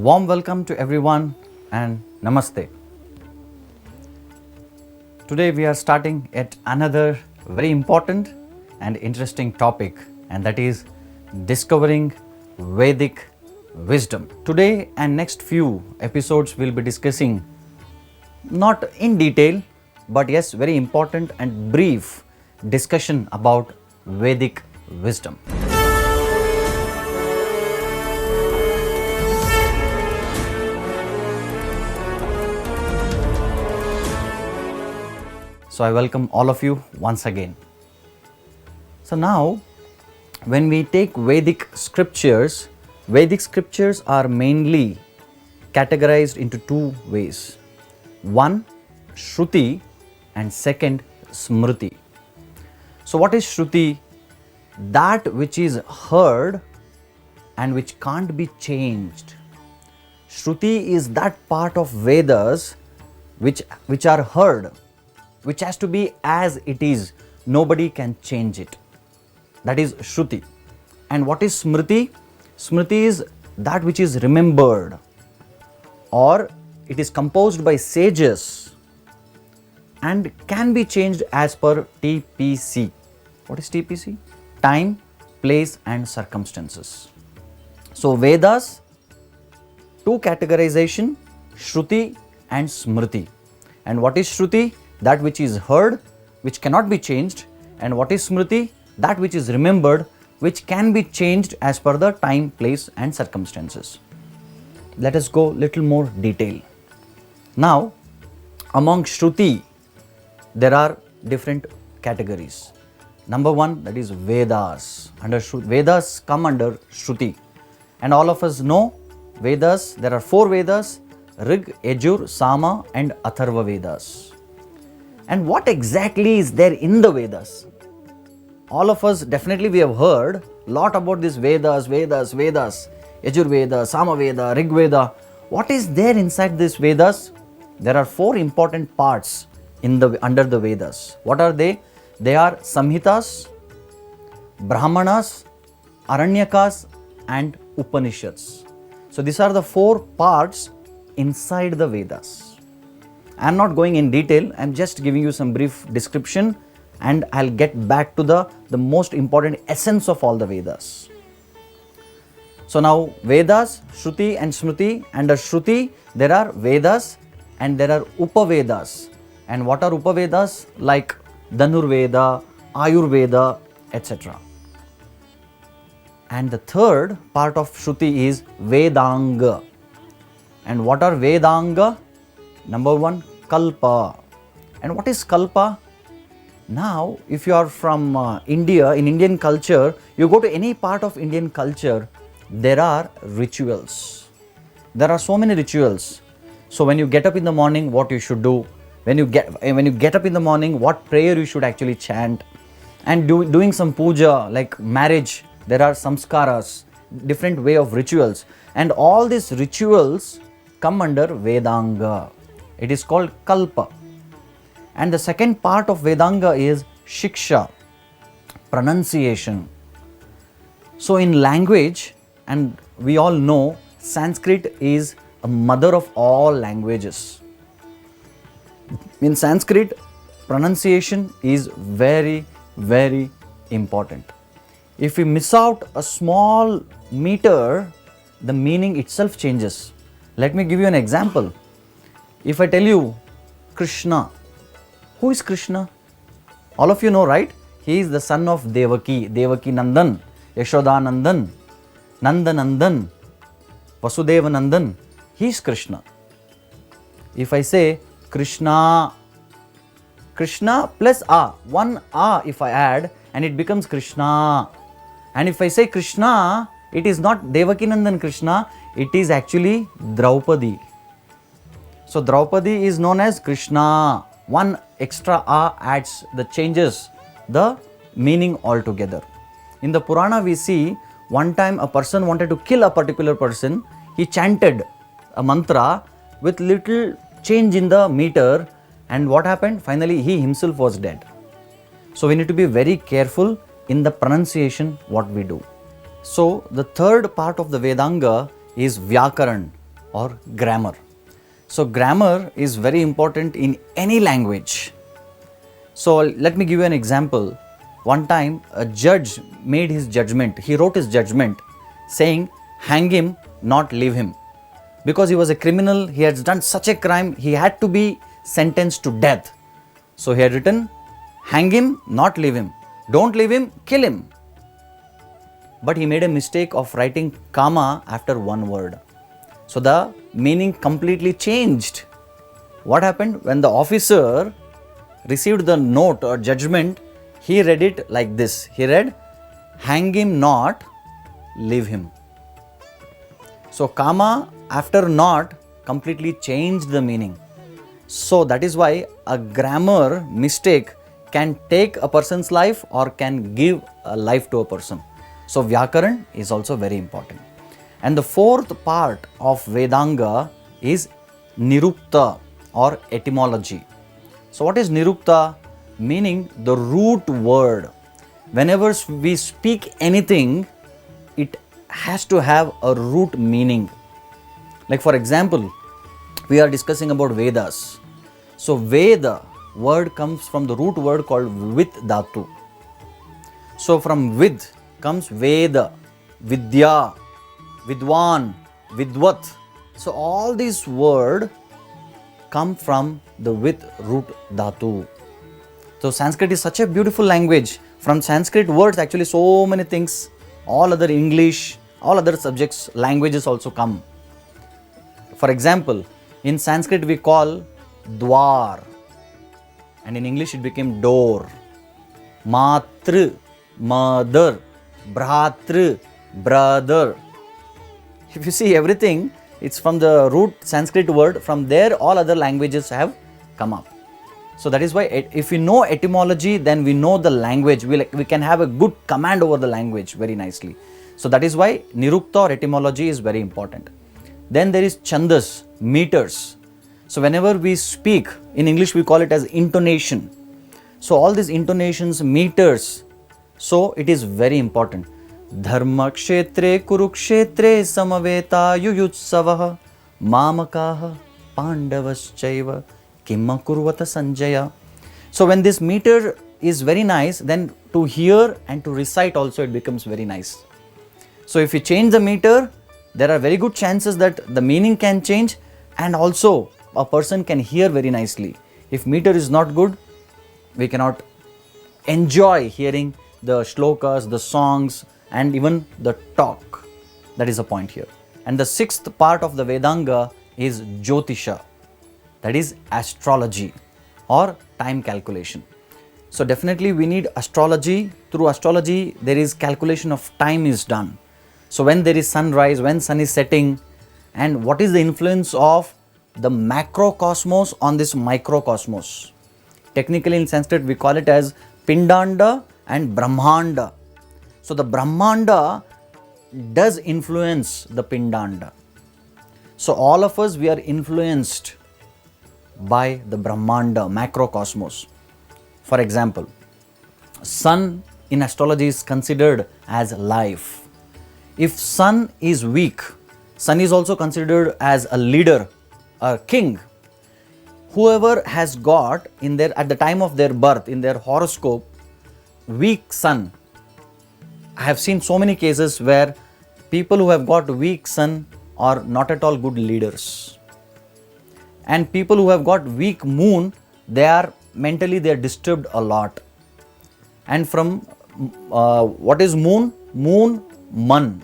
Warm welcome to everyone and Namaste. Today we are starting at another very important and interesting topic, and that is discovering Vedic wisdom. Today and next few episodes we'll be discussing, not in detail, but yes, very important and brief discussion about Vedic wisdom. So I welcome all of you once again. So now, when we take Vedic scriptures are mainly categorized into two ways. One, Shruti, and second, Smriti. So what is Shruti? That which is heard and which can't be changed. Shruti is that part of Vedas which are heard, which has to be as it is. Nobody can change it. That is Shruti. And what is Smriti? Smriti is that which is remembered, or it is composed by sages and can be changed as per TPC. What is TPC? Time, place and circumstances. So Vedas, two categorization, Shruti and Smriti. And what is Shruti? That which is heard, which cannot be changed. And what is Smriti? That which is remembered, which can be changed as per the time, place and circumstances. Let us go little more detail. Now, among Shruti, there are different categories. Number one, that is Vedas. Vedas come under Shruti. And all of us know Vedas, there are four Vedas: Rig, Yajur, Sama and Atharva Vedas. And what exactly is there in the Vedas? All of us, definitely we have heard a lot about this Vedas, Yajur Veda, Sama Veda, Rig Veda. What is there inside this Vedas? There are four important parts under the Vedas. What are they? They are Samhitas, Brahmanas, Aranyakas and Upanishads. So these are the four parts inside the Vedas. I am not going in detail, I am just giving you some brief description, and I'll get back to the most important essence of all the Vedas. So now Vedas, Shruti and Smriti. Under Shruti there are Vedas and there are Upavedas. And what are Upavedas? Like Dhanurveda, Ayurveda, etc. And the third part of Shruti is Vedanga. And what are Vedanga? Number one, Kalpa. And what is Kalpa? Now, if you are from India, in Indian culture, you go to any part of Indian culture, there are rituals. There are so many rituals. So when you get up in the morning, what you should do? When you get up in the morning, what prayer you should actually chant? And doing some puja, like marriage, there are samskaras, different way of rituals. And all these rituals come under Vedanga. It is called Kalpa. And the second part of Vedanga is Shiksha, pronunciation. So in language, and we all know Sanskrit is a mother of all languages. In Sanskrit, pronunciation is very, very important. If we miss out a small meter, the meaning itself changes. Let me give you an example. If I tell you Krishna, who is Krishna? All of you know, right? He is the son of Devaki, Devaki Nandan, Yashoda Nandan, Nandanandan, Vasudeva Nandan. He is Krishna. If I say Krishna, Krishna plus A, one A if I add, and it becomes Krishna. And if I say Krishna, it is not Devaki Nandan Krishna, it is actually Draupadi. So Draupadi is known as Krishna. One extra A changes the meaning altogether. In the Purana we see, one time a person wanted to kill a particular person. He chanted a mantra with little change in the meter, and what happened? Finally he himself was dead. So we need to be very careful in the pronunciation what we do. So the third part of the Vedanga is Vyakaran, or grammar. So grammar is very important in any language. So let me give you an example. One time a judge made his judgment. He wrote his judgment saying, hang him, not leave him. Because he was a criminal, he had done such a crime, he had to be sentenced to death. So he had written, hang him, not leave him. Don't leave him, kill him. But he made a mistake of writing comma after one word. So the meaning completely changed. What happened? When the officer received the note or judgment, he read it like this. He read, hang him not, leave him. So comma after not completely changed the meaning. So that is why a grammar mistake can take a person's life or can give a life to a person. So Vyakaran is also very important. And the fourth part of Vedanga is Nirukta or etymology. So what is Nirukta? Meaning the root word. Whenever we speak anything, it has to have a root meaning. Like for example, we are discussing about Vedas. So Veda word comes from the root word called Vit Dhatu. So from Vid comes Veda, Vidya, Vidwan, Vidvat. So all these words come from the Vit root Dhatu. So Sanskrit is such a beautiful language. From Sanskrit words actually so many things, all other English, all other subjects, languages also come. For example, in Sanskrit we call Dwar, and in English it became door. Matru, mother. Bhratru, brother. If you see everything, it's from the root Sanskrit word. From there all other languages have come up. So that is why if we know etymology, then we know the language. We can have a good command over the language very nicely. So that is why Nirukta or etymology is very important. Then there is Chandas, meters. So whenever we speak, in English we call it as intonation. So all these intonations, meters, so it is very important. Dharma kshetre kurukshetre samaveta yuyutsavah mamakaha pandavaschaiva kimma kurvata sanjaya. So when this meter is very nice, then to hear and to recite also it becomes very nice. So if we change the meter, there are very good chances that the meaning can change and also a person can hear very nicely. If meter is not good, we cannot enjoy hearing the shlokas, the songs, and even the talk. That is a point here. And the sixth part of the Vedanga is Jyotisha, that is astrology or time calculation. So definitely we need astrology. Through astrology, there is calculation of time is done. So when there is sunrise, when sun is setting, and what is the influence of the macrocosmos on this microcosmos. Technically in Sanskrit we call it as Pindanda and Brahmanda. So the Brahmanda does influence the Pindanda. So all of us, we are influenced by the Brahmanda, macrocosmos. For example, sun in astrology is considered as life. If sun is weak, sun is also considered as a leader, a king. Whoever has got in their, at the time of their birth, in their horoscope, weak sun. I have seen so many cases where people who have got weak sun are not at all good leaders. And people who have got weak moon, they are mentally disturbed a lot. And from what is moon? Moon, man.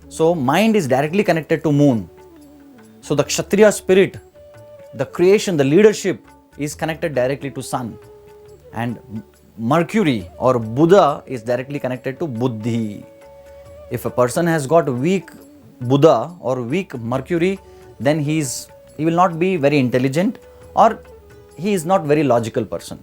So mind is directly connected to moon. So the Kshatriya spirit, the creation, the leadership is connected directly to sun. And Mercury or Buddha is directly connected to Buddhi. If a person has got weak Buddha or weak Mercury, then he will not be very intelligent or he is not very logical person.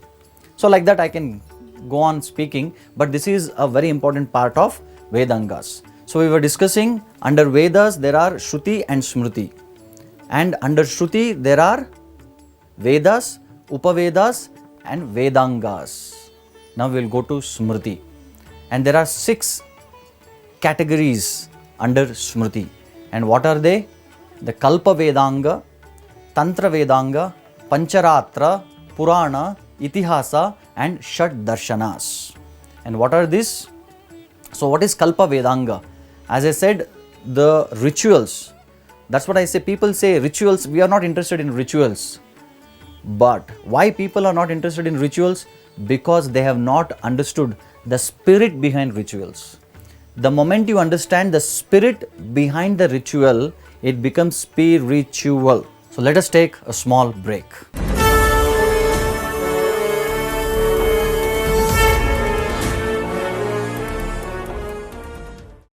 So like that I can go on speaking, but this is a very important part of Vedangas. So we were discussing under Vedas there are Shruti and Smriti, and under Shruti there are Vedas, Upavedas and Vedangas. Now we will go to Smriti, and there are 6 categories under Smriti. And what are they? the Kalpa Vedanga, Tantra Vedanga, Pancharatra, Purana, Itihasa and Shat Darshanas. And what are these? So what is Kalpa Vedanga? As I said, the rituals. That's what I say. People say rituals, we are not interested in rituals. But why people are not interested in rituals? Because they have not understood the spirit behind rituals. The moment you understand the spirit behind the ritual, it becomes spiritual. So let us take a small break.